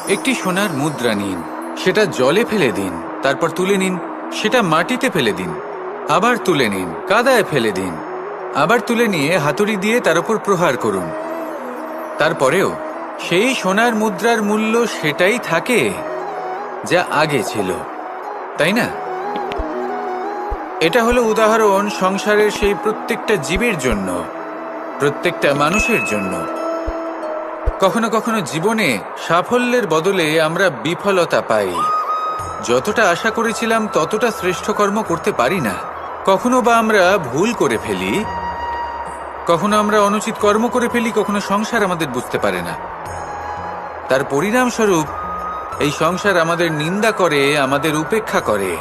একটি সোনার মুদ্রা নিন, সেটা জলে ফেলে দিন, তারপর তুলে নিন, সেটা মাটিতে ফেলে দিন, আবার তুলে নিন, কাদায় ফেলে দিন, আবার তুলে নিয়ে হাতুড়ি দিয়ে তার উপর প্রহার করুন। তারপরেও সেই সোনার মুদ্রার মূল্য সেটাই থাকে যা আগে ছিল, তাই না? এটা হলো উদাহরণ সংসারের সেই প্রত্যেকটা জীবের জন্য, প্রত্যেকটা মানুষের জন্য। কখনো কখনো জীবনে সাফল্যের বদলে আমরা বিফলতা পাই। যতটা আশা করেছিলাম ততটা শ্রেষ্ঠ কর্ম করতে পারি না। কখনো বা আমরা ভুল করে ফেলি, কখনো আমরা অনুচিত কর্ম করে ফেলি, কখনো সংসার আমাদের বুঝতে পারে না। তার পরিণামস্বরূপ এই সংসার আমাদের নিন্দা করে, আমাদের উপেক্ষা করে,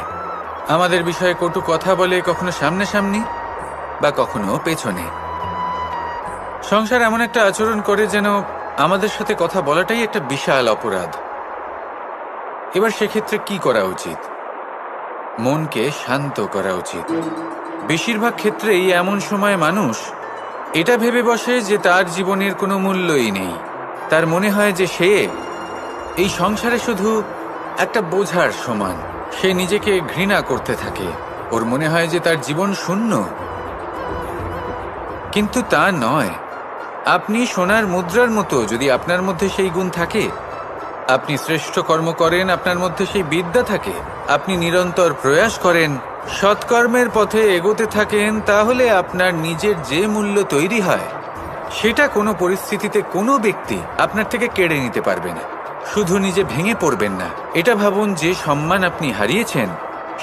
আমাদের বিষয়ে কটু কথা বলে, কখনো সামনাসামনি বা কখনো পেছনে। সংসার এমন একটা আচরণ করে যেন আমাদের সাথে কথা বলাটাই একটা বিশাল অপরাধ। এবার সেক্ষেত্রে কি করা উচিত? মনকে শান্ত করা উচিত। বেশিরভাগ ক্ষেত্রেই এমন সময় মানুষ এটা ভেবে বসে যে তার জীবনের কোনো মূল্যই নেই। তার মনে হয় যে সে এই সংসারে শুধু একটা বোঝার সমান। সে নিজেকে ঘৃণা করতে থাকে। ওর মনে হয় যে তার জীবন শূন্য। কিন্তু তা নয়। আপনি সোনার মুদ্রার মতো। যদি আপনার মধ্যে সেই গুণ থাকে, আপনি শ্রেষ্ঠ কর্ম করেন, আপনার মধ্যে সেই বিদ্যা থাকে, আপনি নিরন্তর প্রয়াস করেন, সৎকর্মের পথে এগোতে থাকেন, তাহলে আপনার নিজের যে মূল্য তৈরি হয় সেটা কোনো পরিস্থিতিতে কোনো ব্যক্তি আপনার থেকে কেড়ে নিতে পারবে না। শুধু নিজে ভেঙে পড়বেন না। এটা ভাবুন, যে সম্মান আপনি হারিয়েছেন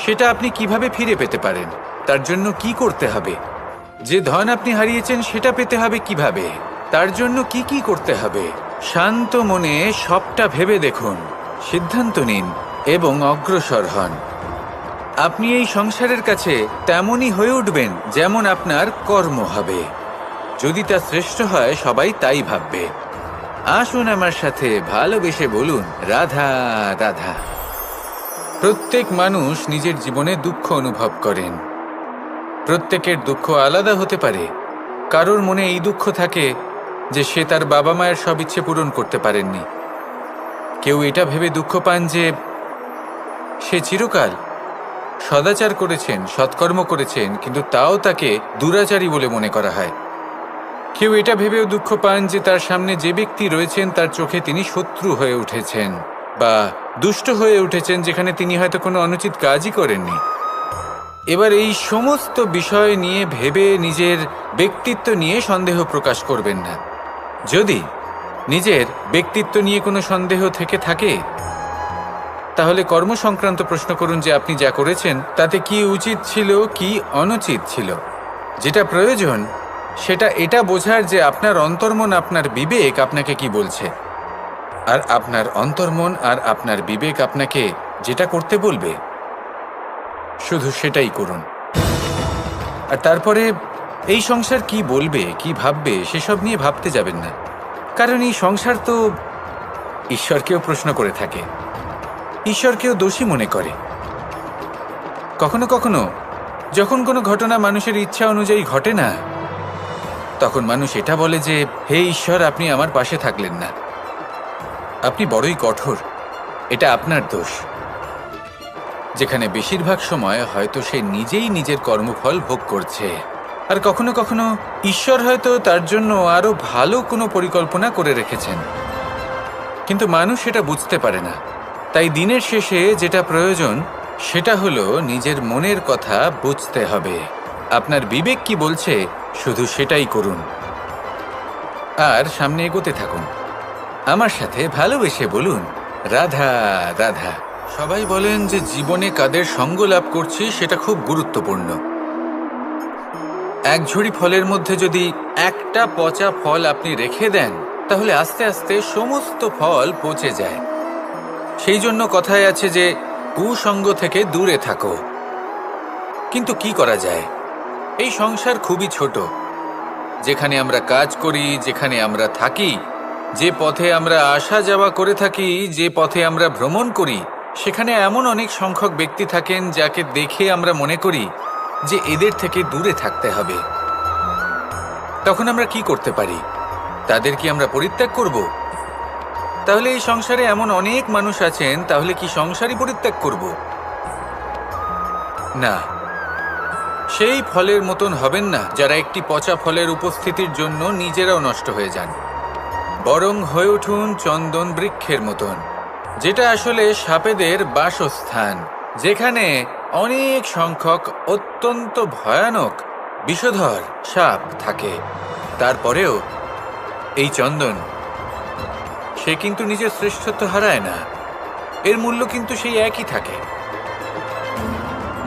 সেটা আপনি কিভাবে ফিরে পেতে পারেন, তার জন্য কি করতে হবে। যে ধন আপনি হারিয়েছেন সেটা পেতে হবে কিভাবে, তার জন্য কি কি করতে হবে। শান্ত মনে সবটা ভেবে দেখুন, সিদ্ধান্ত নিন এবং অগ্রসর হন। আপনি এই সংসারের কাছে তেমনই হয়ে উঠবেন যেমন আপনার কর্ম হবে। যদি তা শ্রেষ্ঠ হয়, সবাই তাই ভাববে। আসুন আমার সাথে ভালোবেসে বলুন, রাধা রাধা। প্রত্যেক মানুষ নিজের জীবনে দুঃখ অনুভব করেন। প্রত্যেকের দুঃখ আলাদা হতে পারে। কারোর মনে এই দুঃখ থাকে যে সে তার বাবা মায়ের সব ইচ্ছে পূরণ করতে পারেননি। কেউ এটা ভেবে দুঃখ পান যে সে চিরকাল সদাচার করেছেন, সৎকর্ম করেছেন, কিন্তু তাও তাকে দুরাচারী বলে মনে করা হয়। কেউ এটা ভেবেও দুঃখ পান যে তার সামনে যে ব্যক্তি রয়েছেন তার চোখে তিনি শত্রু হয়ে উঠেছেন বা দুষ্ট হয়ে উঠেছেন, যেখানে তিনি হয়তো কোনো অনুচিত কাজই করেননি। এবার এই সমস্ত বিষয় নিয়ে ভেবে নিজের ব্যক্তিত্ব নিয়ে সন্দেহ প্রকাশ করবেন না। যদি নিজের ব্যক্তিত্ব নিয়ে কোনো সন্দেহ থেকে থাকে, তাহলে কর্ম সংক্রান্ত প্রশ্ন করুন যে আপনি যা করেছেন তাতে কি উচিত ছিল, কি অনুচিত ছিল। যেটা প্রয়োজন সেটা এটা বোঝার যে আপনার অন্তর্মন, আপনার বিবেক আপনাকে কি বলছে, আর আপনার অন্তর্মন আর আপনার বিবেক আপনাকে যেটা করতে বলবে শুধু সেটাই করুন। আর তারপরে এই সংসার কি বলবে, কি ভাববে সেসব নিয়ে ভাবতে যাবেন না। কারণ এই সংসার তো ঈশ্বরকেও প্রশ্ন করে থাকে, ঈশ্বরকেও দোষী মনে করে। কখনো কখনো যখন কোনো ঘটনা মানুষের ইচ্ছা অনুযায়ী ঘটে না, তখন মানুষ এটা বলে যে, হে ঈশ্বর, আপনি আমার পাশে থাকলেন না, আপনি বড়ই কঠোর, এটা আপনার দোষ। যেখানে বেশিরভাগ সময় হয়তো সে নিজেই নিজের কর্মফল ভোগ করছে। আর কখনো কখনো ঈশ্বর হয়তো তার জন্য আরো ভালো কোনো পরিকল্পনা করে রেখেছেন, কিন্তু মানুষ সেটা বুঝতে পারে না। তাই দিনের শেষে যেটা প্রয়োজন সেটা হলো নিজের মনের কথা বুঝতে হবে। আপনার বিবেক কি বলছে শুধু সেটাই করুন আর সামনে এগোতে থাকুন। আমার সাথে ভালোবেসে বলুন, রাধা রাধা। সবাই বলেন যে জীবনে কাদের সঙ্গ লাভ করছি সেটা খুব গুরুত্বপূর্ণ। এক ঝুড়ি ফলের মধ্যে যদি একটা পচা ফল আপনি রেখে দেন, তাহলে আস্তে আস্তে সমস্ত ফল পচে যায়। সেই জন্য কথায় আছে যে কুসঙ্গ থেকে দূরে থাকো। কিন্তু কি করা যায়? এই সংসার খুবই ছোট। যেখানে আমরা কাজ করি, যেখানে আমরা থাকি, যে পথে আমরা আসা যাওয়া করে থাকি, যে পথে আমরা ভ্রমণ করি, সেখানে এমন অনেক সংখ্যক ব্যক্তি থাকেন যাকে দেখে আমরা মনে করি যে এদের থেকে দূরে থাকতে হবে। তখন আমরা কি করতে পারি? তাদের কি আমরা পরিত্যাগ করব? তাহলে এই সংসারে এমন অনেক মানুষ আছেন, তাহলে কি সংসারই পরিত্যাগ করব? না, সেই ফলের মতন হবেন না যারা একটি পচা ফলের উপস্থিতির জন্য নিজেরাও নষ্ট হয়ে যান। বরং হয়ে উঠুন চন্দন বৃক্ষের মতন, যেটা আসলে সাপেদের বাসস্থান, যেখানে অনেক সংখ্যক অত্যন্ত ভয়ানক বিষধর সাপ থাকে। তারপরেও এই চন্দন, সে কিন্তু নিজের শ্রেষ্ঠত্ব হারায় না, এর মূল্য কিন্তু সেই একই থাকে।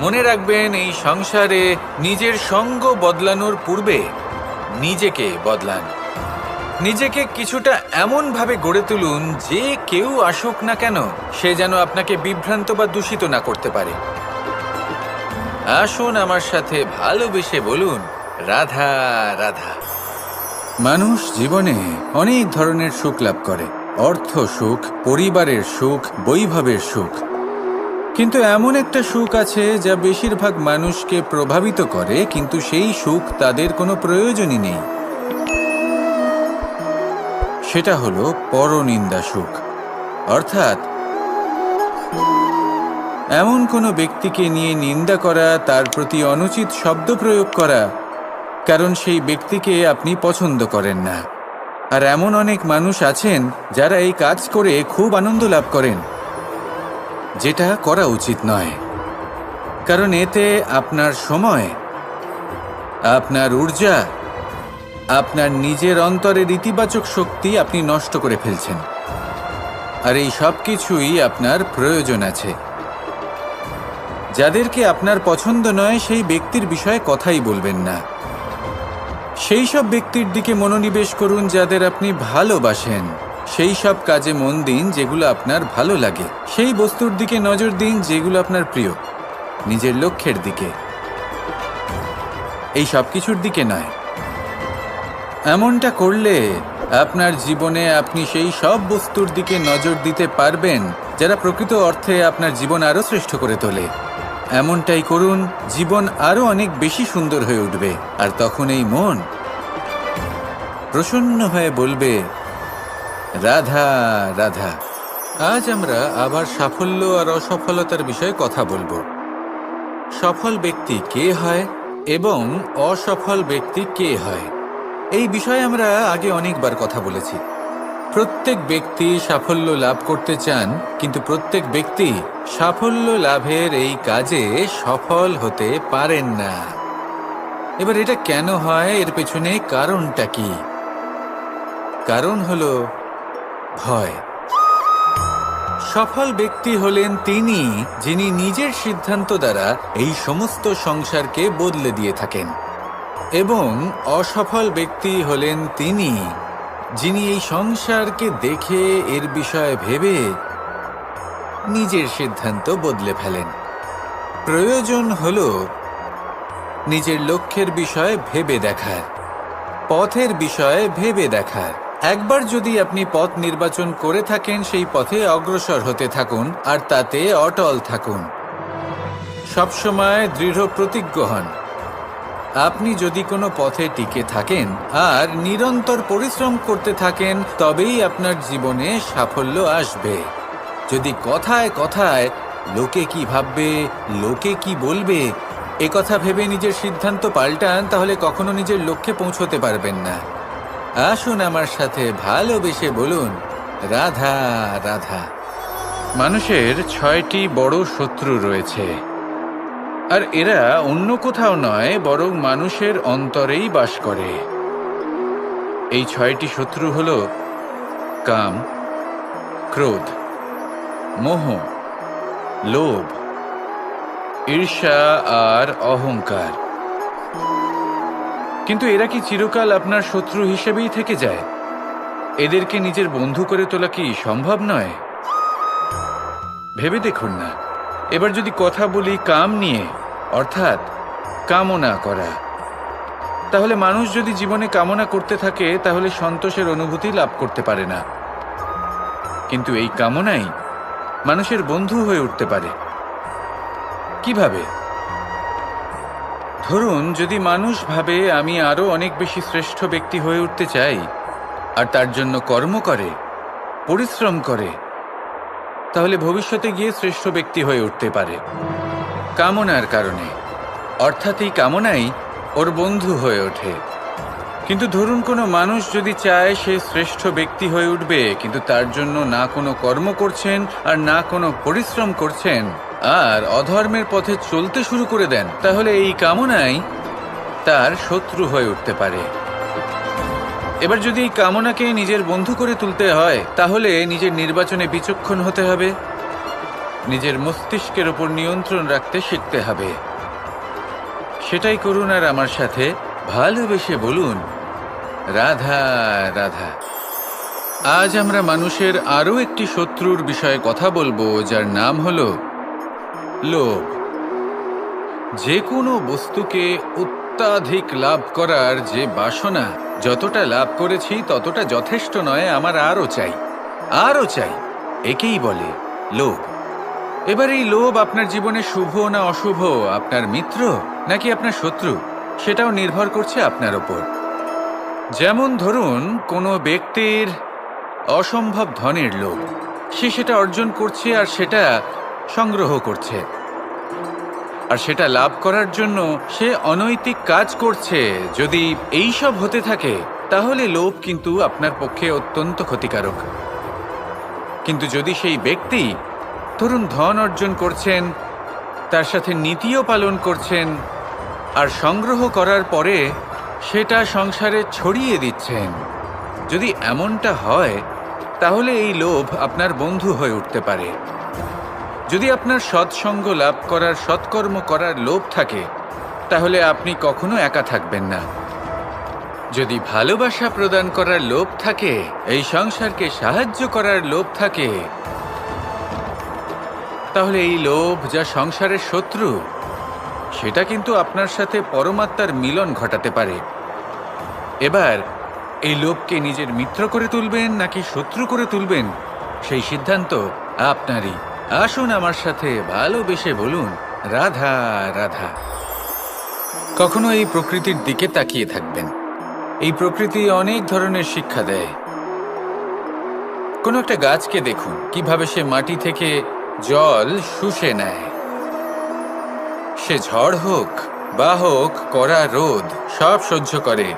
মনে রাখবেন, এই সংসারে নিজের সঙ্গ বদলানোর পূর্বে নিজেকে বদলান। নিজেকে কিছুটা এমনভাবে গড়ে তুলুন যে কেউ আসুক না কেন সে যেন আপনাকে বিভ্রান্ত বা দূষিত না করতে পারে। আসুন আমার সাথে ভালোবেসে বলুন, রাধা রাধা। মানুষ জীবনে অনেক ধরনের সুখ লাভ করে, অর্থ সুখ, পরিবারের সুখ, বৈভবের সুখ। কিন্তু এমন একটা সুখ আছে যা বেশিরভাগ মানুষকে প্রভাবিত করে, কিন্তু সেই সুখ তাদের কোনো প্রয়োজনই নেই। সেটা হলো পরনিন্দা সুখ। অর্থাৎ এমন কোনো ব্যক্তিকে নিয়ে নিন্দা করা, তার প্রতি অনুচিত শব্দ প্রয়োগ করা, কারণ সেই ব্যক্তিকে আপনি পছন্দ করেন না। আর এমন অনেক মানুষ আছেন যারা এই কাজ করে খুব আনন্দ লাভ করেন, যেটা করা উচিত নয়। কারণ এতে আপনার সময়, আপনার ঊর্জা, আপনার নিজের অন্তরের ইতিবাচক শক্তি আপনি নষ্ট করে ফেলছেন। আর এই সব কিছুই আপনার প্রয়োজন আছে। যাদেরকে আপনার পছন্দ নয় সেই ব্যক্তির বিষয়ে কথাই বলবেন না। সেই সব ব্যক্তির দিকে মনোনিবেশ করুন যাদের আপনি ভালোবাসেন। সেই সব কাজে মন দিন যেগুলো আপনার ভালো লাগে। সেই বস্তুর দিকে নজর দিন যেগুলো আপনার প্রিয়, নিজের লক্ষ্যের দিকে, এই সব কিছুর দিকে নয়। এমনটা করলে আপনার জীবনে আপনি সেই সব বস্তুর দিকে নজর দিতে পারবেন যারা প্রকৃত অর্থে আপনার জীবন আরো শ্রেষ্ঠ করে তোলে। এমনটাই করুন, জীবন আরো অনেক বেশি সুন্দর হয়ে উঠবে। আর তখন এই মন প্রসন্ন হয়ে বলবে, রাধা রাধা। আজ আমরা আবার সাফল্য আর অসফলতার বিষয়ে কথা বলবো। সফল ব্যক্তি কে হয় এবং অসফল ব্যক্তি কে হয়, এই বিষয়ে আমরা আগে অনেকবার কথা বলেছি। প্রত্যেক ব্যক্তি সাফল্য লাভ করতে চান, কিন্তু প্রত্যেক ব্যক্তি সাফল্য লাভের এই কাজে সফল হতে পারেন না। এবার এটা কেন হয়, এর পেছনে কারণটা কি? কারণ হলো ভয়। সফল ব্যক্তি হলেন তিনি যিনি নিজের সিদ্ধান্ত দ্বারা এই সমস্ত সংসারকে বদলে দিয়ে থাকেন, এবং অসফল ব্যক্তি হলেন তিনি যিনি এই সংসারকে দেখে এর বিষয়ে ভেবে নিজের সিদ্ধান্ত বদলে ফেলেন। প্রয়োজন হল নিজের লক্ষ্যের বিষয়ে ভেবে দেখার, পথের বিষয়ে ভেবে দেখার। একবার যদি আপনি পথ নির্বাচন করে থাকেন, সেই পথে অগ্রসর হতে থাকুন আর তাতে অটল থাকুন। সবসময় দৃঢ় প্রতিজ্ঞ হন। আপনি যদি কোনো পথে টিকে থাকেন আর নিরন্তর পরিশ্রম করতে থাকেন, তবেই আপনার জীবনে সাফল্য আসবে। যদি কথায় কথায় লোকে কি ভাববে, লোকে কি বলবে, একথা ভেবে নিজের সিদ্ধান্ত পাল্টান, তাহলে কখনো নিজের লক্ষ্যে পৌঁছতে পারবেন না। আসুন আমার সাথে ভালোবেসে বলুন, রাধা রাধা। মানুষের 6টি বড় শত্রু রয়েছে, আর এরা অন্য কোথাও নয়, বরং মানুষের অন্তরেই বাস করে। এই 6টি শত্রু হল কাম, ক্রোধ, মোহ, লোভ, ঈর্ষা আর অহংকার। কিন্তু এরা কি চিরকাল আপনার শত্রু হিসেবেই থেকে যায়? এদেরকে নিজের বন্ধু করে তোলা কি সম্ভব নয়? ভেবে দেখুন না। এবার যদি কথা বলি কাম নিয়ে, অর্থাৎ কামনা করা, তাহলে মানুষ যদি জীবনে কামনা করতে থাকে তাহলে সন্তোষের অনুভূতি লাভ করতে পারে না। কিন্তু এই কামনাই মানুষের বন্ধু হয়ে উঠতে পারে। কিভাবে? ধরুন, যদি মানুষ ভাবে আমি আরো অনেক বেশি শ্রেষ্ঠ ব্যক্তি হয়ে উঠতে চাই আর তার জন্য কর্ম করে, পরিশ্রম করে, তাহলে ভবিষ্যতে গিয়ে শ্রেষ্ঠ ব্যক্তি হয়ে উঠতে পারে। কামনার কারণে, অর্থাৎ এই কামনাই ওর বন্ধু হয়ে ওঠে। কিন্তু ধরুন কোনো মানুষ যদি চায় সে শ্রেষ্ঠ ব্যক্তি হয়ে উঠবে, কিন্তু তার জন্য না কোনো কর্ম করছেন আর না কোনো পরিশ্রম করছেন, আর অধর্মের পথে চলতে শুরু করে দেন, তাহলে এই কামনাই তার শত্রু হয়ে উঠতে পারে। এবার যদি এই কামনাকে নিজের বন্ধু করে তুলতে হয়, তাহলে নিজের নির্বাচনে বিচক্ষণ হতে হবে, নিজের মস্তিষ্কের ওপর নিয়ন্ত্রণ রাখতে শিখতে হবে। সেটাই করুন আর আমার সাথে ভালোবেসে বলুন, রাধা রাধা। আজ আমরা মানুষের আরও একটি শত্রুর বিষয়ে কথা বলবো, যার নাম হলো লোভ। যে কোনো বস্তুকে অত্যাধিক লাভ করার যে বাসনা, যতটা লাভ করেছি ততটা যথেষ্ট নয়, আমার আরও চাই, আরও চাই, একেই বলে লোভ। এবার এই লোভ আপনার জীবনে শুভ না অশুভ, আপনার মিত্র নাকি আপনার শত্রু, সেটাও নির্ভর করছে আপনার ওপর। যেমন ধরুন কোনো ব্যক্তির অসম্ভব ধনের লোভ, সে সেটা অর্জন করছে আর সেটা সংগ্রহ করছে, আর সেটা লাভ করার জন্য সে অনৈতিক কাজ করছে। যদি এই সব হতে থাকে, তাহলে লোভ কিন্তু আপনার পক্ষে অত্যন্ত ক্ষতিকারক। কিন্তু যদি সেই ব্যক্তি ধরুন ধন অর্জন করছেন, তার সাথে নীতিও পালন করছেন, আর সংগ্রহ করার পরে সেটা সংসারে ছড়িয়ে দিচ্ছেন, যদি এমনটা হয়, তাহলে এই লোভ আপনার বন্ধু হয়ে উঠতে পারে। যদি আপনার সৎসঙ্গ লাভ করার, সৎকর্ম করার লোভ থাকে, তাহলে আপনি কখনো একা থাকবেন না। যদি ভালোবাসা প্রদান করার লোভ থাকে, এই সংসারকে সাহায্য করার লোভ থাকে, তাহলে এই লোভ যা সংসারের শত্রু, সেটা কিন্তু আপনার সাথে পরমাত্মার মিলন ঘটাতে পারে। এবার এই লোভকে নিজের মিত্র করে তুলবেন নাকি শত্রু করে তুলবেন, সেই সিদ্ধান্ত আপনারই। আসুন আমার সাথে ভালোবেসে বলুন, রাধা রাধা। কখনো এই প্রকৃতির দিকে তাকিয়ে থাকবেন। এই প্রকৃতি অনেক ধরনের শিক্ষা দেয়। কোনো একটা গাছকে দেখুন, কিভাবে সে মাটি থেকে জল শুষে নেয়। সে ঝড় হোক বা হোক কড়া রোদ, সব সহ্য করে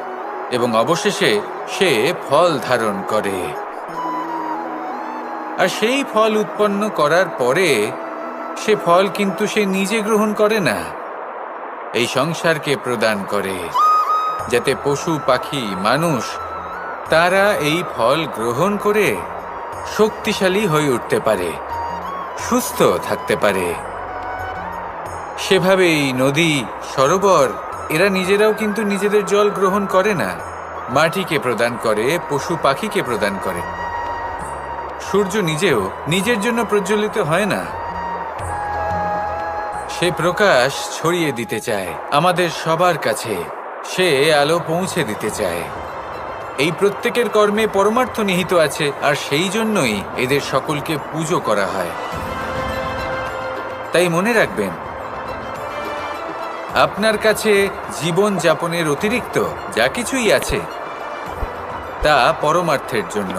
এবং অবশেষে সে ফল ধারণ করে। আর সেই ফল উৎপন্ন করার পরে সে ফল কিন্তু সে নিজে গ্রহণ করে না, এই সংসারকে প্রদান করে, যাতে পশু পাখি মানুষ তারা এই ফল গ্রহণ করে শক্তিশালী হয়ে উঠতে পারে, সুস্থ থাকতে পারে। সেভাবেই নদী, সরোবর, এরা নিজেরাও কিন্তু নিজেদের জল গ্রহণ করে না, মাটিকে প্রদান করে, পশু পাখিকে প্রদান করে। সূর্য নিজেও নিজের জন্য প্রজ্বলিত হয় না, সে প্রকাশ ছড়িয়ে দিতে চায় আমাদের সবার কাছে, সে আলো পৌঁছে দিতে চায়। এই প্রত্যেকের কর্মে পরমার্থ নিহিত আছে, আর সেই জন্যই এদের সকলকে পুজো করা হয়। তাই মনে রাখবেন, আপনার কাছে জীবন যাপনের অতিরিক্ত যা কিছুই আছে, তা পরমার্থের জন্য।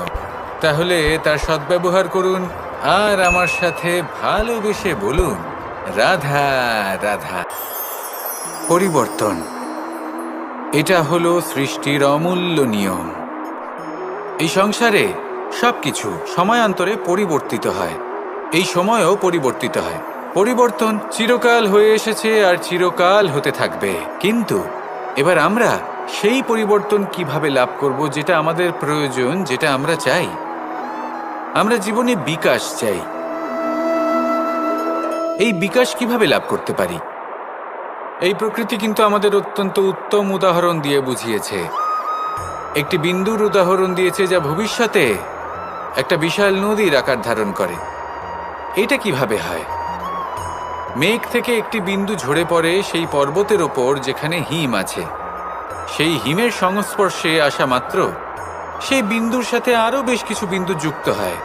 তাহলে তার সদ্ব্যবহার করুন আর আমার সাথে ভালোবেসে বলুন, রাধা রাধা। পরিবর্তন, এটা হলো সৃষ্টির অমূল্য নিয়ম। এই সংসারে সবকিছু সময়ান্তরে পরিবর্তিত হয়, এই সময়ও পরিবর্তিত হয়। পরিবর্তন চিরকাল হয়ে এসেছে আর চিরকাল হতে থাকবে। কিন্তু এবার আমরা সেই পরিবর্তন কিভাবে লাভ করব, যেটা আমাদের প্রয়োজন, যেটা আমরা চাই। আমরা জীবনে বিকাশ চাই। এই বিকাশ কিভাবে লাভ করতে পারি? এই প্রকৃতি কিন্তু আমাদের অত্যন্ত উত্তম উদাহরণ দিয়ে বুঝিয়েছে। একটি বিন্দুর উদাহরণ দিয়েছে, যা ভবিষ্যতে একটা বিশাল নদীর আকার ধারণ করে। এটা কিভাবে হয়? মেঘ থেকে একটি বিন্দু ঝরে পড়ে সেই পর্বতের ওপর যেখানে হিম আছে। সেই হিমের সংস্পর্শে আসা মাত্র সেই বিন্দুর সাথে আরও বেশ কিছু বিন্দু যুক্ত হয়।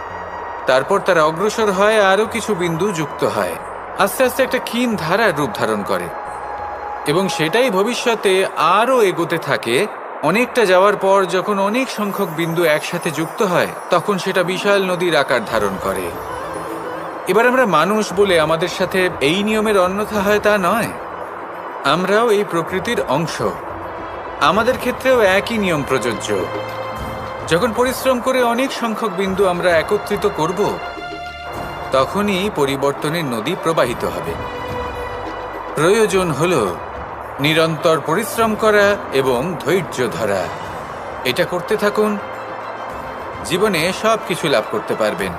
তারপর তারা অগ্রসর হয়, আরও কিছু বিন্দু যুক্ত হয়, আস্তে আস্তে একটা ক্ষীণ ধারার রূপ ধারণ করে, এবং সেটাই ভবিষ্যতে আরও এগোতে থাকে অনেকটা যাওয়ার পর যখন অনেক সংখ্যক বিন্দু একসাথে যুক্ত হয় তখন সেটা বিশাল নদীর আকার ধারণ করে। এবার আমরা মানুষ বলে আমাদের সাথে এই নিয়মের অন্যথা হয় তা নয়। আমরাও এই প্রকৃতির অংশ, আমাদের ক্ষেত্রেও একই নিয়ম প্রযোজ্য। যখন পরিশ্রম করে অনেক সংখ্যক বিন্দু আমরা একত্রিত করব, তখনই পরিবর্তনের নদী প্রবাহিত হবে। প্রয়োজন হল নিরন্তর পরিশ্রম করা এবং ধৈর্য ধরা। এটা করতে থাকুন, জীবনে সব কিছু লাভ করতে পারবেন।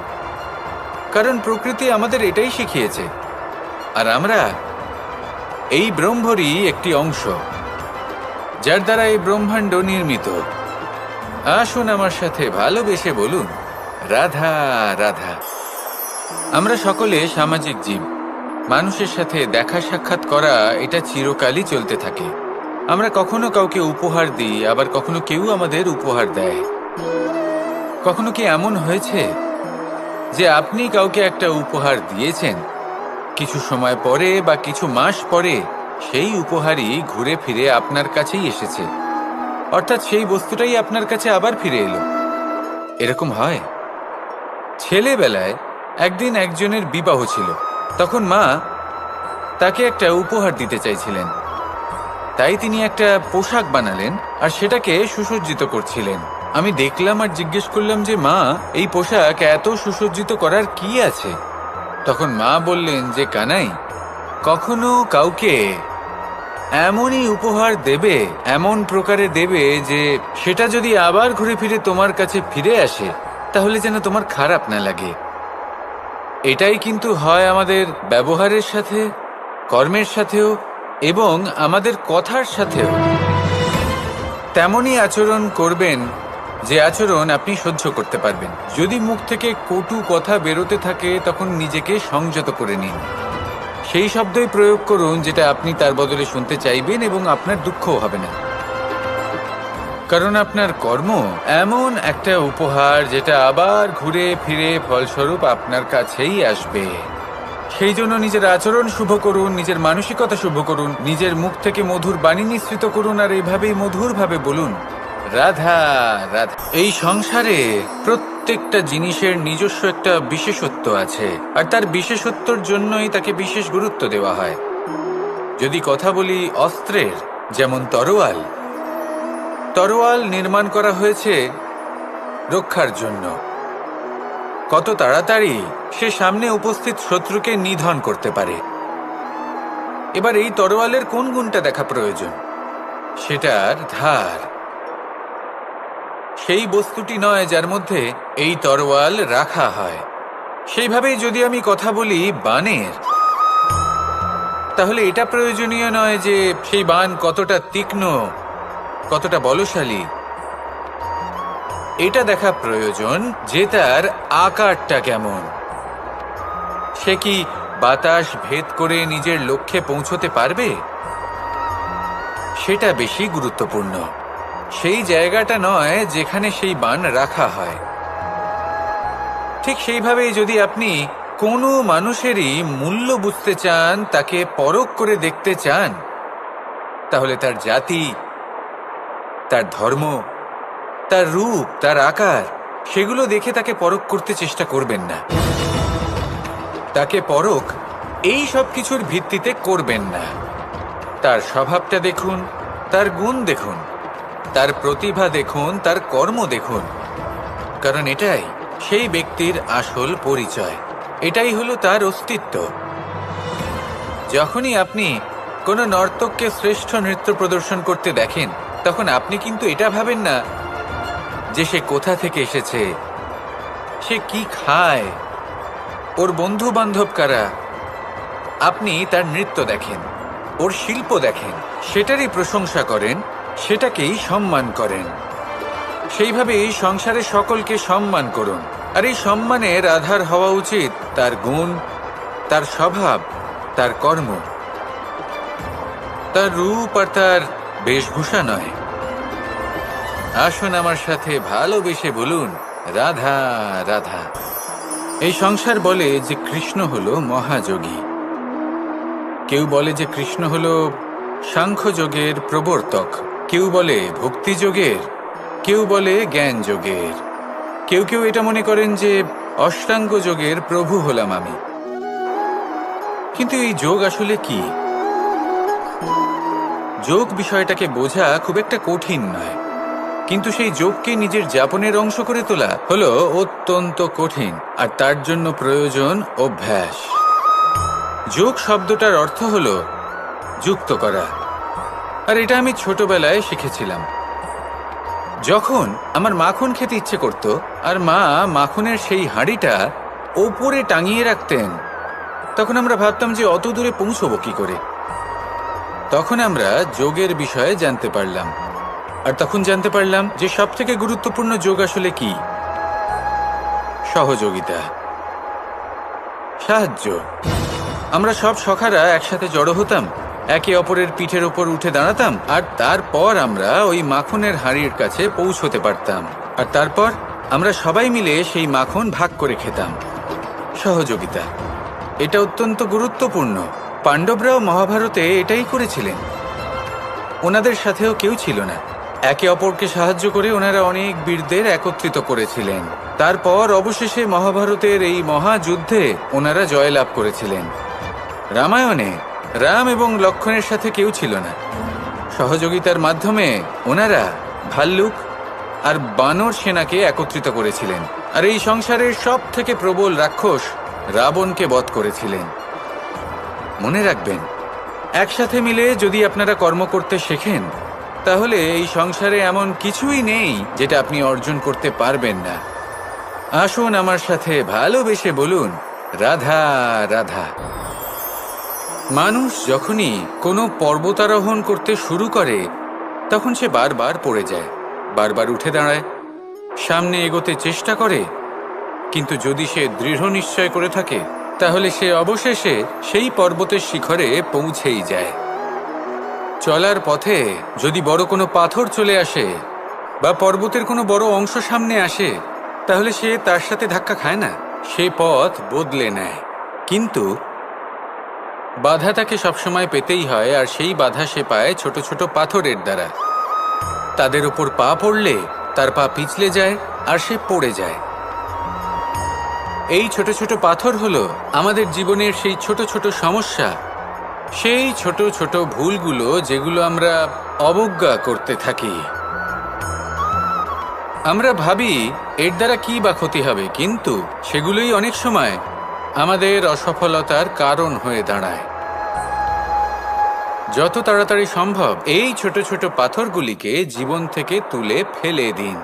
কারণ প্রকৃতি আমাদের এটাই শিখিয়েছে, আর আমরা এই ব্রহ্মরই একটি অংশ, যার দ্বারা এই ব্রহ্মাণ্ড নির্মিত। আসুন আমার সাথে ভালোবেসে বলুন, রাধা রাধা। আমরা সকলে সামাজিক জীব। মানুষের সাথে দেখা সাক্ষাৎ করা এটা চিরকালই চলতে থাকে। আমরা কখনো কাউকে উপহার দিই, আবার কখনো কেউ আমাদের উপহার দেয়। কখনো কি এমন হয়েছে যে আপনি কাউকে একটা উপহার দিয়েছেন, কিছু সময় পরে বা কিছু মাস পরে সেই উপহারই ঘুরে ফিরে আপনার কাছেই এসেছে, অর্থাৎ সেই বস্তুটাই আপনার কাছে আবার ফিরে এলো? এরকম হয়। ছেলেবেলায় একদিন একজনের বিবাহ ছিল, তখন মা তাকে একটা উপহার দিতে চাইছিলেন। তাই তিনি একটা পোশাক বানালেন আর সেটাকে সুসজ্জিত করছিলেন। আমি দেখলাম আর জিজ্ঞেস করলাম যে মা, এই পোশাক এত সুসজ্জিত করার কি আছে? তখন মা বললেন যে কানাই, কখনো কাউকে এমনই উপহার দেবে, এমন প্রকারে দেবে যে সেটা যদি আবার ঘুরে ফিরে তোমার কাছে ফিরে আসে তাহলে যেন তোমার খারাপ না লাগে। এটাই কিন্তু হয় আমাদের ব্যবহারের সাথে, কর্মের সাথেও এবং আমাদের কথার সাথেও। তেমনই আচরণ করবেন যে আচরণ আপনি সহ্য করতে পারবেন। যদি মুখ থেকে কটু কথা বেরোতে থাকে তখন নিজেকে সংযত করে নিন। সেই শব্দই প্রয়োগ করুন যেটা আপনি তার বদলে শুনতে চাইবেন এবং আপনার দুঃখও হবে না। কারণ আপনার কর্ম এমন একটা উপহার যেটা আবার ঘুরে ফিরে ফলস্বরূপ আপনার কাছেই আসবে। সেই জন্য নিজের আচরণ শুভ করুন, নিজের মানসিকতা শুভ করুন, নিজের মুখ থেকে মধুর বাণী নিঃসৃত করুন, আর এইভাবেই মধুরভাবে বলুন, রাধা রাধা। এই সংসারে প্রত্যেকটা জিনিসের নিজস্ব একটা বিশেষত্ব আছে, আর তার বিশেষত্বর জন্যই তাকে বিশেষ গুরুত্ব দেওয়া হয়। যদি কথা বলি অস্ত্রের, যেমন তরোয়াল, তরোয়াল নির্মাণ করা হয়েছে রক্ষার জন্য। কত তাড়াতাড়ি সে সামনে উপস্থিত শত্রুকে নিধন করতে পারে। এবার এই তরোয়ালের কোন গুণটা দেখা প্রয়োজন? সেটার ধার। সেই বস্তুটি নয় যার মধ্যে এই তরোয়াল রাখা হয়। সেইভাবেই যদি আমি কথা বলি বাণের, তাহলে এটা প্রয়োজনীয় নয় যে সেই বাণ কতটা তীক্ষ্ণ, কতটা বলশালী। এটা দেখা প্রয়োজন যে তার আকারটা কেমন। সে কি বাতাস ভেদ করে নিজের লক্ষ্যে পৌঁছতে পারবে? সেটা বেশি গুরুত্বপূর্ণ, সেই জায়গাটা নয় যেখানে সেই বাণ রাখা হয়। ঠিক সেইভাবেই যদি আপনি কোনো মানুষেরই মূল্য বুঝতে চান, তাকে পরখ করে দেখতে চান, তাহলে তার জাতি, তার ধর্ম, তার রূপ, তার আকার, সেগুলো দেখে তাকে পরখ করতে চেষ্টা করবেন না। তাকে পরখ এই সব কিছুর ভিত্তিতে করবেন না। তার স্বভাবটা দেখুন, তার গুণ দেখুন, তার প্রতিভা দেখুন, তার কর্ম দেখুন। কারণ এটাই সেই ব্যক্তির আসল পরিচয়, এটাই হলো তার অস্তিত্ব। যখনই আপনি কোনো নর্তককে শ্রেষ্ঠ নৃত্য প্রদর্শন করতে দেখেন, তখন আপনি কিন্তু এটা ভাবেন না যে সে কোথা থেকে এসেছে, সে কি খায়, ওর বন্ধু বান্ধব কারা। আপনি তার নৃত্য দেখেন, ওর শিল্প দেখেন, সেটারই প্রশংসা করেন, সেটাকেই সম্মান করেন। সেইভাবেই সংসারে সকলকে সম্মান করুন। আর এই সম্মানের আধার হওয়া উচিত তার গুণ, তার স্বভাব, তার কর্ম, তার রূপ আর তার বেশভূষা নয়। আসুন আমার সাথে ভালোবেসে বলুন, রাধা রাধা। এই সংসার বলে যে কৃষ্ণ হলো মহাযোগী, কেউ বলে যে কৃষ্ণ হলো সাংখ্যযোগের প্রবর্তক, কেউ বলে ভক্তি যোগের, কেউ বলে জ্ঞান যোগের, কেউ কেউ এটা মনে করেন যে অষ্টাঙ্গ যোগের প্রভু হলাম আমি। কিন্তু এই যোগ আসলে কি? যোগ বিষয়টাকে বোঝা খুব একটা কঠিন নয়, কিন্তু সেই যোগকে নিজের যাপনের অংশ করে তোলা হলো অত্যন্ত কঠিন, আর তার জন্য প্রয়োজন অভ্যাস। যোগ শব্দটার অর্থ হলো যুক্ত করা, আর এটা আমি ছোটবেলায় শিখেছিলাম। যখন আমার মাখন খেতে ইচ্ছে করত আর মা মাখনের সেই হাঁড়িটা ওপরে টাঙিয়ে রাখতেন, তখন আমরা ভাবতাম যে অত দূরে পৌঁছবো কি করে। তখন আমরা যোগের বিষয়ে জানতে পারলাম, আর তখন জানতে পারলাম যে সবথেকে গুরুত্বপূর্ণ যোগ আসলে কি? সহযোগিতা, সাহায্য। আমরা সব সখারা একসাথে জড়ো হতাম, একে অপরের পিঠের ওপর উঠে দাঁড়াতাম, আর তারপর আমরা ওই মাখনের হাঁড়ির কাছে পৌঁছতে পারতাম, আর তারপর আমরা সবাই মিলে সেই মাখন ভাগ করে খেতাম। সহযোগিতা, এটা অত্যন্ত গুরুত্বপূর্ণ। পাণ্ডবরাও মহাভারতে এটাই করেছিলেন। ওনাদের সাথেও কেউ ছিল না, একে অপরকে সাহায্য করে ওনারা অনেক বীরদের একত্রিত করেছিলেন। তারপর অবশেষে মহাভারতের এই মহাযুদ্ধে ওনারা জয়লাভ করেছিলেন। রামায়ণে রাম এবং লক্ষ্মণের সাথে কেউ ছিল না। সহযোগিতার মাধ্যমে ওনারা ভাল্লুক আর বানর সেনাকে একত্রিত করেছিলেন, আর এই সংসারের সব থেকে প্রবল রাক্ষস রাবণকে বধ করেছিলেন। মনে রাখবেন, একসাথে মিলে যদি আপনারা কর্ম করতে শেখেন, তাহলে এই সংসারে এমন কিছুই নেই যেটা আপনি অর্জন করতে পারবেন না। আসুন আমার সাথে ভালোবেসে বলুন, রাধা রাধা। মানুষ যখনই কোনো পর্বতারোহণ করতে শুরু করে, তখন সে বারবার পড়ে যায়, বারবার উঠে দাঁড়ায়, সামনে এগোতে চেষ্টা করে, কিন্তু যদি সে দৃঢ় নিশ্চয় করে থাকে, তাহলে সে অবশেষে সেই পর্বতের শিখরে পৌঁছেই যায়। চলার পথে যদি বড় কোনো পাথর চলে আসে বা পর্বতের কোনো বড় অংশ সামনে আসে, তাহলে সে তার সাথে ধাক্কা খায় না, সে পথ বদলে নেয়। কিন্তু বাধা তাকে সবসময় পেতেই হয়, আর সেই বাধা সে পায় ছোট ছোট পাথরের দ্বারা। তাদের ওপর পা পড়লে তার পা পিছলে যায় আর সে পড়ে যায়। এই ছোট ছোট পাথর হলো আমাদের জীবনের সেই ছোট ছোট সমস্যা, সেই ছোট ছোট ভুলগুলো যেগুলো আমরা অবজ্ঞা করতে থাকি। আমরা ভাবি এর দ্বারা কি বা ক্ষতি হবে, কিন্তু সেগুলোই অনেক সময় আমাদের অসফলতার কারণ হয়ে দাঁড়ায়। যত তাড়াতাড়ি সম্ভব এই ছোট ছোট পাথরগুলিকে জীবন থেকে তুলে ফেলে দিন।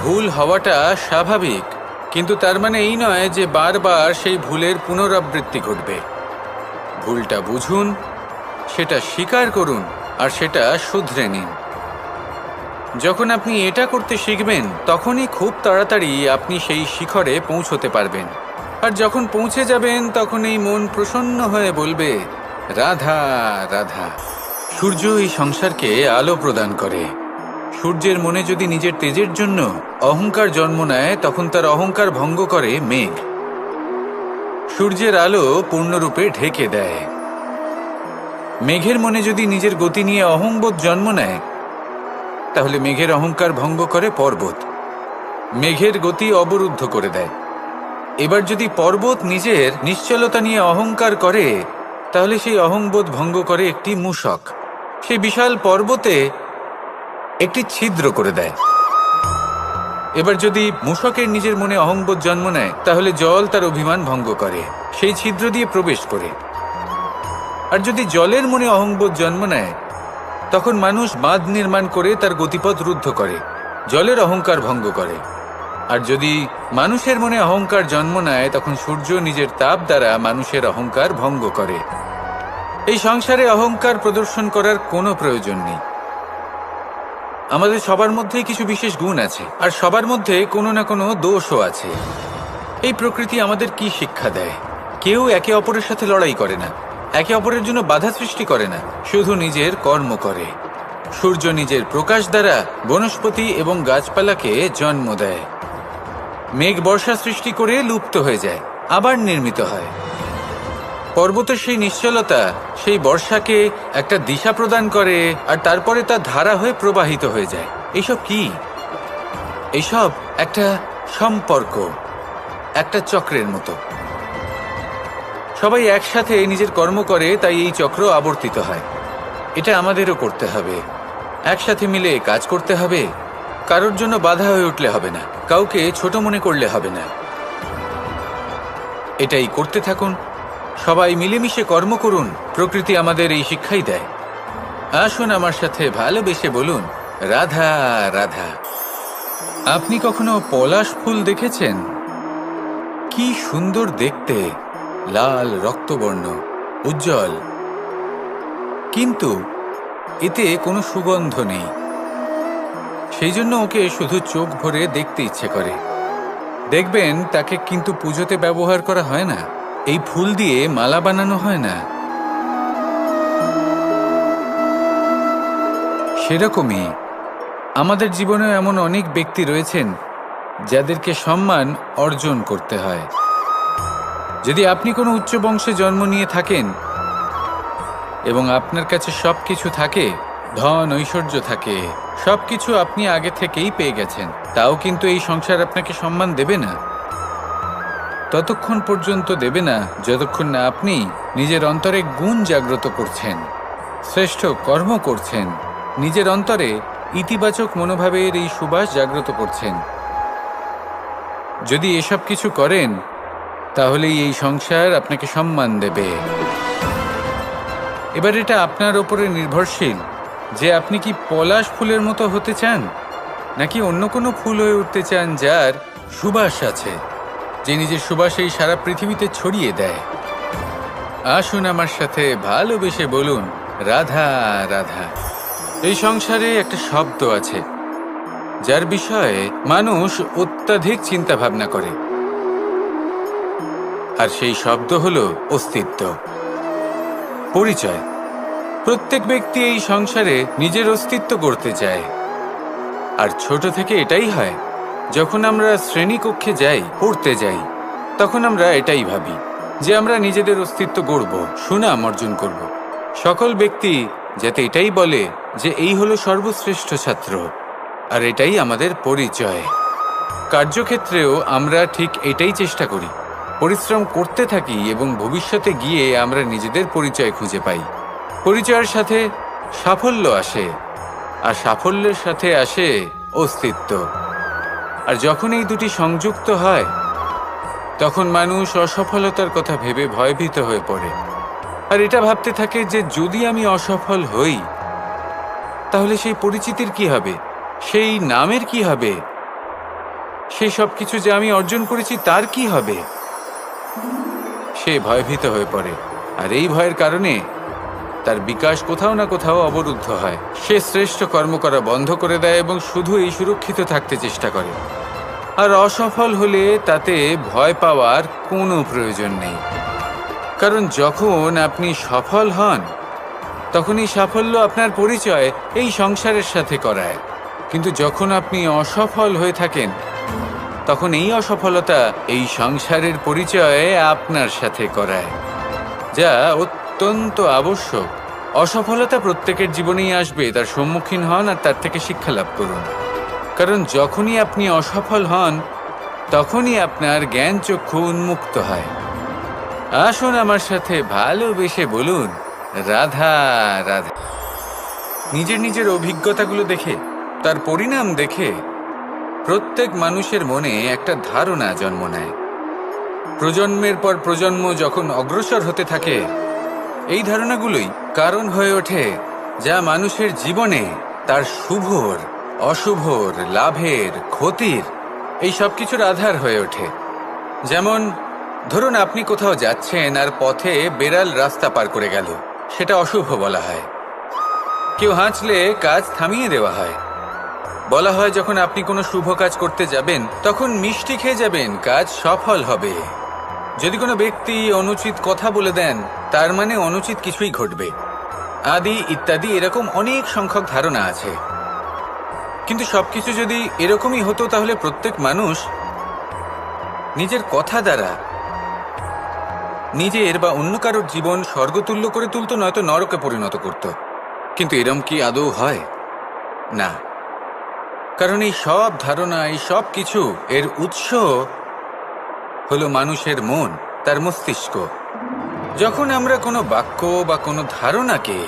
ভুল হওয়াটা স্বাভাবিক, কিন্তু তার মানে এই নয় যে বারবার সেই ভুলের পুনরাবৃত্তি ঘটবে। ভুলটা বুঝুন, সেটা স্বীকার করুন, আর সেটা শুধরে নিন। যখন আপনি এটা করতে শিখবেন, তখনই খুব তাড়াতাড়ি আপনি সেই শিখরে পৌঁছতে পারবেন। আর যখন পৌঁছে যাবেন, তখন এই মন প্রসন্ন হয়ে বলবে, রাধা রাধা। সূর্য এই সংসারকে আলো প্রদান করে। সূর্যের মনে যদি নিজের তেজের জন্য অহংকার জন্ম নেয়, তখন তার অহংকার ভঙ্গ করে মেঘ। সূর্যের আলো পূর্ণরূপে ঢেকে দেয়। মেঘের মনে যদি নিজের গতি নিয়ে অহংবোধ জন্ম নেয়, তাহলে মেঘের অহংকার ভঙ্গ করে পর্বত। মেঘের গতি অবরুদ্ধ করে দেয়। এবার যদি পর্বত নিজের নিশ্চলতা নিয়ে অহংকার করে, তাহলে সেই অহংবোধ ভঙ্গ করে একটি মূষক। সেই বিশাল পর্বতে একটি ছিদ্র করে দেয়। এবার যদি মূষকের নিজের মনে অহংবোধ জন্ম নেয়, তাহলে জল তার অভিমান ভঙ্গ করে, সেই ছিদ্র দিয়ে প্রবেশ করে। আর যদি জলের মনে অহংবোধ জন্ম নেয়, তখন মানুষ বাঁধ নির্মাণ করে তার গতিপথ রুদ্ধ করে, জলের অহংকার ভঙ্গ করে। আর যদি মানুষের মনে অহংকার জন্ম নেয়, তখন সূর্য নিজের তাপ দ্বারা মানুষের অহংকার ভঙ্গ করে। এই সংসারে অহংকার প্রদর্শন করার কোনো প্রয়োজন নেই। আমাদের সবার মধ্যেই কিছু বিশেষ গুণ আছে, আর সবার মধ্যে কোনো না কোনো দোষও আছে। এই প্রকৃতি আমাদের কি শিক্ষা দেয়? কেউ একে অপরের সাথে লড়াই করে না, একে অপরের জন্য বাধা সৃষ্টি করে না, শুধু নিজের কর্ম করে। সূর্য নিজের প্রকাশ দ্বারা বনস্পতি এবং গাছপালাকে জন্ম দেয়। মেঘ বর্ষা সৃষ্টি করে লুপ্ত হয়ে যায়, আবার নির্মিত হয়। পর্বতের সেই নিশ্চলতা সেই বর্ষাকে একটা দিশা প্রদান করে, আর তারপরে তা ধারা হয়ে প্রবাহিত হয়ে যায়। এইসব কি? এইসব একটা সম্পর্ক, একটা চক্রের মতো। সবাই একসাথে নিজের কর্ম করে, তাই এই চক্র আবর্তিত হয়। এটা আমাদেরও করতে হবে, একসাথে মিলে কাজ করতে হবে। কারোর জন্য বাধা হয়ে উঠলে হবে না, কাউকে ছোট মনে করলে হবে না। এটাই করতে থাকুন, সবাই মিলেমিশে কর্ম করুন। প্রকৃতি আমাদের এই শিক্ষাই দেয়। আসুন আমার সাথে ভালোবেসে বলুন, রাধা রাধা। আপনি কখনো পলাশ ফুল দেখেছেন? কি সুন্দর দেখতে, লাল রক্তবর্ণ, উজ্জ্বল, কিন্তু এতে কোনো সুগন্ধ নেই। সেই জন্য ওকে শুধু চোখ ভরে দেখতে ইচ্ছে করে। দেখবেন তাকে কিন্তু পুজোতে ব্যবহার করা হয় না, এই ফুল দিয়ে মালা বানানো হয় না। সেরকমই আমাদের জীবনেও এমন অনেক ব্যক্তি রয়েছেন যাদেরকে সম্মান অর্জন করতে হয়। যদি আপনি কোনো উচ্চ বংশে জন্ম নিয়ে থাকেন এবং আপনার কাছে সবকিছু থাকে, ধন ঐশ্বর্য থাকে, সবকিছু আপনি আগে থেকেই পেয়ে গেছেন, তাও কিন্তু এই সংসার আপনাকে সম্মান দেবে না। ততক্ষণ পর্যন্ত দেবে না যতক্ষণ না আপনি নিজের অন্তরে গুণ জাগ্রত করছেন, শ্রেষ্ঠ কর্ম করছেন, নিজের অন্তরে ইতিবাচক মনোভাবের এই সুবাস জাগ্রত করছেন। যদি এসব কিছু করেন, তাহলেই এই সংসার আপনাকে সম্মান দেবে। এবার এটা আপনার ওপরে নির্ভরশীল যে আপনি কি পলাশ ফুলের মতো হতে চান, নাকি অন্য কোনো ফুল হয়ে উঠতে চান যার সুবাস আছে, যে নিজের সুবাস এই সারা পৃথিবীতে ছড়িয়ে দেয়। আসুন আমার সাথে ভালোবেসে বলুন, রাধা রাধা। এই সংসারে একটা শব্দ আছে যার বিষয়ে মানুষ অত্যাধিক চিন্তা ভাবনা করে, আর সেই শব্দ হলো অস্তিত্ব, পরিচয়। প্রত্যেক ব্যক্তি এই সংসারে নিজের অস্তিত্ব করতে চায়, আর ছোট থেকে এটাই হয়। যখন আমরা শ্রেণীকক্ষে যাই, পড়তে যাই, তখন আমরা এটাই ভাবি যে আমরা নিজেদের অস্তিত্ব গড়ব, সুনাম অর্জন করব। সকল ব্যক্তি যাতে এটাই বলে যে এই হলো সর্বশ্রেষ্ঠ ছাত্র, আর এটাই আমাদের পরিচয়। কার্যক্ষেত্রেও আমরা ঠিক এটাই চেষ্টা করি, পরিশ্রম করতে থাকি এবং ভবিষ্যতে গিয়ে আমরা নিজেদের পরিচয় খুঁজে পাই। পরিচয়ের সাথে সাফল্য আসে, আর সাফল্যের সাথে আসে অস্তিত্ব। আর যখন এই দুটি সংযুক্ত হয়, তখন মানুষ অসফলতার কথা ভেবে ভয়ভীত হয়ে পড়ে, আর এটা ভাবতে থাকে যে যদি আমি অসফল হই, তাহলে সেই পরিচিতির কি হবে, সেই নামের কি হবে, সেই সব কিছু যে আমি অর্জন করেছি তার কি হবে। সে ভয়ভীত হয়ে পড়ে, আর এই ভয়ের কারণে তার বিকাশ কোথাও না কোথাও অবরুদ্ধ হয়। সে শ্রেষ্ঠ কর্ম করা বন্ধ করে দেয় এবং শুধু এই সুরক্ষিত থাকতে চেষ্টা করে। আর অসফল হলে তাতে ভয় পাওয়ার কোনো প্রয়োজন নেই, কারণ যখন আপনি সফল হন, তখন এই সাফল্য আপনার পরিচয় এই সংসারের সাথে করায়। কিন্তু যখন আপনি অসফল হয়ে থাকেন, তখন এই অসফলতা এই সংসারের পরিচয় আপনার সাথে করায়, যা অত্যন্ত আবশ্যক। অসফলতা প্রত্যেকের জীবনেই আসবে, তার সম্মুখীন হন আর তার থেকে শিক্ষা লাভ করুন। কারণ যখনই আপনি অসফল হন, তখনই আপনার জ্ঞান চক্ষু উন্মুক্ত হয়। আসুন আমার সাথে ভালোবেসে বলুন, রাধা রাধা। নিজের নিজের অভিজ্ঞতাগুলো দেখে, তার পরিণাম দেখে প্রত্যেক মানুষের মনে একটা ধারণা জন্ম নেয়। প্রজন্মের পর প্রজন্ম যখন অগ্রসর হতে থাকে, এই ধারণাগুলোই কারণ হয়ে ওঠে যা মানুষের জীবনে তার শুভর, অশুভর, লাভের, ক্ষতির এই সব কিছুর আধার হয়ে ওঠে। যেমন ধরুন আপনি কোথাও যাচ্ছেন আর পথে বেড়াল রাস্তা পার করে গেল, সেটা অশুভ বলা হয়। কেউ হাঁচলে কাজ থামিয়ে দেওয়া হয়। বলা হয় যখন আপনি কোনো শুভ কাজ করতে যাবেন, তখন মিষ্টি খেয়ে যাবেন, কাজ সফল হবে। যদি কোনো ব্যক্তি অনুচিত কথা বলে দেন, তার মানে অনুচিত কিছুই ঘটবে, আদি ইত্যাদি। এরকম অনেক সংখ্যক ধারণা আছে। কিন্তু সবকিছু যদি এরকমই হতো, তাহলে প্রত্যেক মানুষ নিজের কথা দ্বারা নিজের বা অন্য কারোর জীবন স্বর্গতুল্য করে তুলতো, নয়তো নরকে পরিণত করত। কিন্তু এরম কি আদৌ হয়? না। কারণ এই সব ধারণা, এই সব কিছু এর উৎস হলো মানুষের মন, তার মস্তিষ্ক। যখন আমরা কোনো বাক্য বা কোনো ধারণাকে